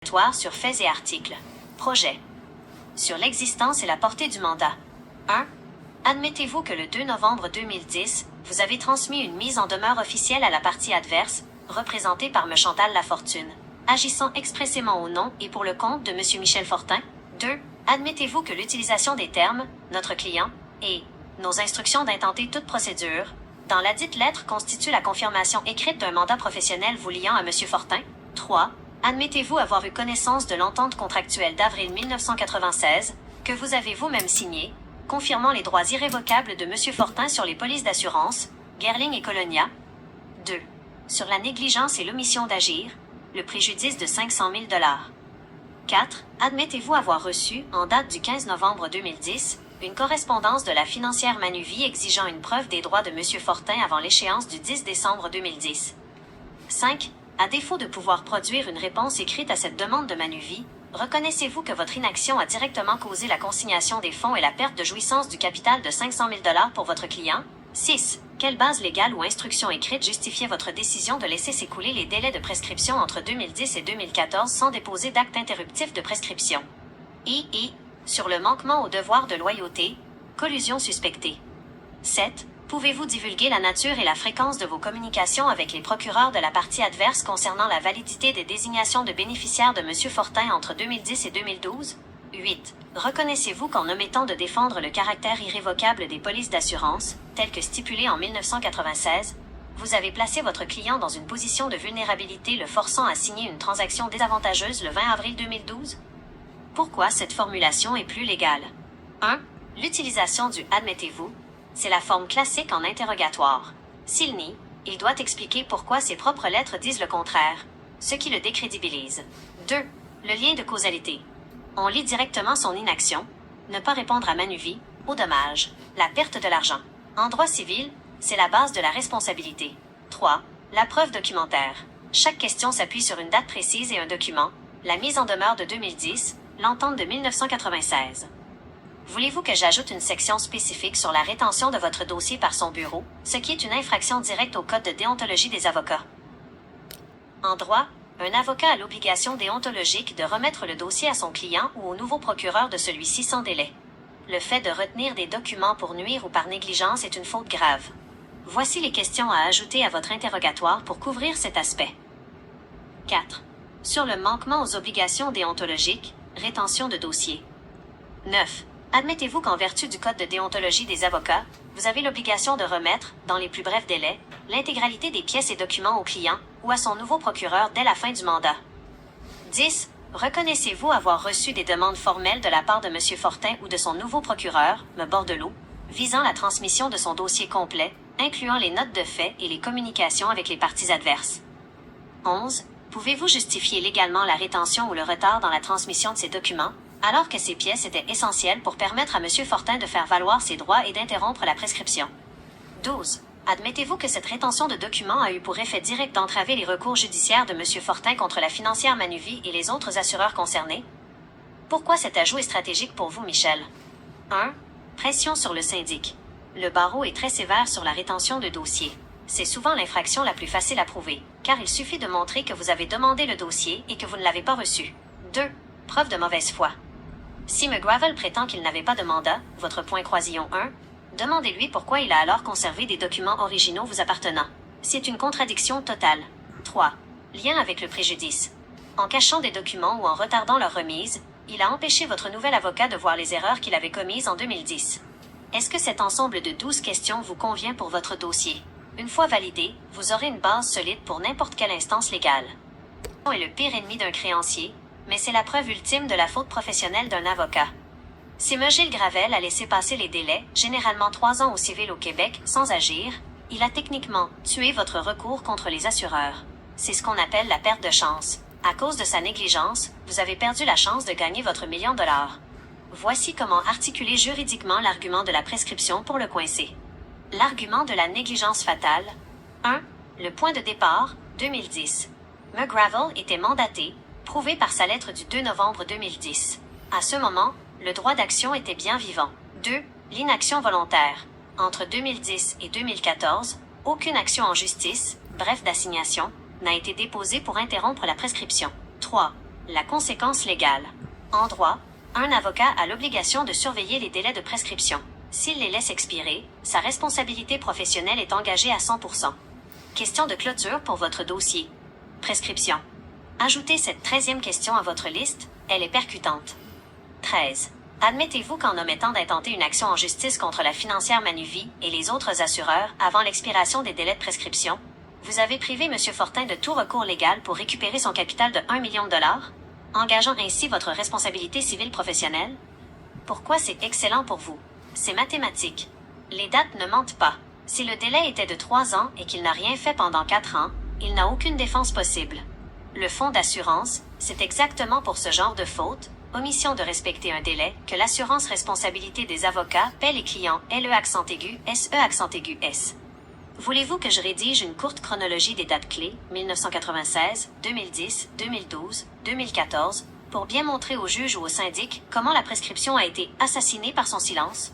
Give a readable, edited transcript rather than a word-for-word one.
Sur faits et articles. Projet. Sur l'existence et la portée du mandat. 1. Admettez-vous que le 2 novembre 2010, vous avez transmis une mise en demeure officielle à la partie adverse, représentée par M. Chantal Lafortune, agissant expressément au nom et pour le compte de M. Michel Fortin? 2. Admettez-vous que l'utilisation des termes « notre client » et « nos instructions d'intenter toute procédure » dans la dite lettre constitue la confirmation écrite d'un mandat professionnel vous liant à M. Fortin? 3. Admettez-vous avoir eu connaissance de l'entente contractuelle d'avril 1996, que vous avez vous-même signée, confirmant les droits irrévocables de M. Fortin sur les polices d'assurance, Gerling et Colonia? 2. Sur la négligence et l'omission d'agir, le préjudice de 500 000 $. 4. Admettez-vous avoir reçu, en date du 15 novembre 2010, une correspondance de la financière Manuvie exigeant une preuve des droits de M. Fortin avant l'échéance du 10 décembre 2010. 5. À défaut de pouvoir produire une réponse écrite à cette demande de Manuvie, reconnaissez-vous que votre inaction a directement causé la consignation des fonds et la perte de jouissance du capital de 500 000 $ pour votre client? 6. Quelle base légale ou instruction écrite justifiait votre décision de laisser s'écouler les délais de prescription entre 2010 et 2014 sans déposer d'acte interruptif de prescription? Et, sur le manquement au devoir de loyauté, collusion suspectée. 7. Pouvez-vous divulguer la nature et la fréquence de vos communications avec les procureurs de la partie adverse concernant la validité des désignations de bénéficiaires de M. Fortin entre 2010 et 2012? 8. Reconnaissez-vous qu'en omettant de défendre le caractère irrévocable des polices d'assurance, tel que stipulé en 1996, vous avez placé votre client dans une position de vulnérabilité le forçant à signer une transaction désavantageuse le 20 avril 2012? Pourquoi cette formulation est plus légale? 1. L'utilisation du « admettez-vous » c'est la forme classique en interrogatoire. S'il nie, il doit expliquer pourquoi ses propres lettres disent le contraire, ce qui le décrédibilise. 2. Le lien de causalité. On lit directement son inaction, ne pas répondre à Manuvie, au dommage, la perte de l'argent. En droit civil, c'est la base de la responsabilité. 3. La preuve documentaire. Chaque question s'appuie sur une date précise et un document, la mise en demeure de 2010, l'entente de 1996. Voulez-vous que j'ajoute une section spécifique sur la rétention de votre dossier par son bureau, ce qui est une infraction directe au Code de déontologie des avocats? En droit, un avocat a l'obligation déontologique de remettre le dossier à son client ou au nouveau procureur de celui-ci sans délai. Le fait de retenir des documents pour nuire ou par négligence est une faute grave. Voici les questions à ajouter à votre interrogatoire pour couvrir cet aspect. 4. Sur le manquement aux obligations déontologiques, rétention de dossier. 9. Admettez-vous qu'en vertu du Code de déontologie des avocats, vous avez l'obligation de remettre, dans les plus brefs délais, l'intégralité des pièces et documents au client ou à son nouveau procureur dès la fin du mandat? 10. Reconnaissez-vous avoir reçu des demandes formelles de la part de M. Fortin ou de son nouveau procureur, M. Bordelot, visant la transmission de son dossier complet, incluant les notes de fait et les communications avec les parties adverses? 11. Pouvez-vous justifier légalement la rétention ou le retard dans la transmission de ces documents, alors que ces pièces étaient essentielles pour permettre à M. Fortin de faire valoir ses droits et d'interrompre la prescription? 12. Admettez-vous que cette rétention de documents a eu pour effet direct d'entraver les recours judiciaires de M. Fortin contre la financière Manuvie et les autres assureurs concernés? Pourquoi cet ajout est stratégique pour vous, Michel? 1. Pression sur le syndic. Le barreau est très sévère sur la rétention de dossiers. C'est souvent l'infraction la plus facile à prouver, car il suffit de montrer que vous avez demandé le dossier et que vous ne l'avez pas reçu. 2. Preuve de mauvaise foi. Si McGravel prétend qu'il n'avait pas de mandat, votre point croisillon 1, demandez-lui pourquoi il a alors conservé des documents originaux vous appartenant. C'est une contradiction totale. 3. Lien avec le préjudice. En cachant des documents ou en retardant leur remise, il a empêché votre nouvel avocat de voir les erreurs qu'il avait commises en 2010. Est-ce que cet ensemble de 12 questions vous convient pour votre dossier? Une fois validé, vous aurez une base solide pour n'importe quelle instance légale. Est le pire ennemi d'un créancier, mais c'est la preuve ultime de la faute professionnelle d'un avocat. Si M. Gilles Gravel a laissé passer les délais, généralement 3 ans au civil au Québec, sans agir, il a techniquement tué votre recours contre les assureurs. C'est ce qu'on appelle la perte de chance. À cause de sa négligence, vous avez perdu la chance de gagner votre $1 million. Voici comment articuler juridiquement l'argument de la prescription pour le coincer. L'argument de la négligence fatale. 1. Le point de départ, 2010. McGravel était mandaté, prouvé par sa lettre du 2 novembre 2010. À ce moment, le droit d'action était bien vivant. 2. L'inaction volontaire. Entre 2010 et 2014, aucune action en justice, bref d'assignation, n'a été déposée pour interrompre la prescription. 3. La conséquence légale. En droit, un avocat a l'obligation de surveiller les délais de prescription. S'il les laisse expirer, sa responsabilité professionnelle est engagée à 100%. Question de clôture pour votre dossier. Prescription. Ajoutez cette 13e question à votre liste, elle est percutante. 13. Admettez-vous qu'en omettant d'intenter une action en justice contre la financière Manuvie et les autres assureurs avant l'expiration des délais de prescription, vous avez privé M. Fortin de tout recours légal pour récupérer son capital de 1 million de dollars, engageant ainsi votre responsabilité civile professionnelle? Pourquoi c'est excellent pour vous? C'est mathématique. Les dates ne mentent pas. Si le délai était de 3 ans et qu'il n'a rien fait pendant 4 ans, il n'a aucune défense possible. Le fonds d'assurance, c'est exactement pour ce genre de faute, omission de respecter un délai, que l'assurance responsabilité des avocats paie les clients LE accent aigu, SE accent aigu S. Voulez-vous que je rédige une courte chronologie des dates clés, 1996, 2010, 2012, 2014, pour bien montrer au juge ou au syndic comment la prescription a été assassinée par son silence?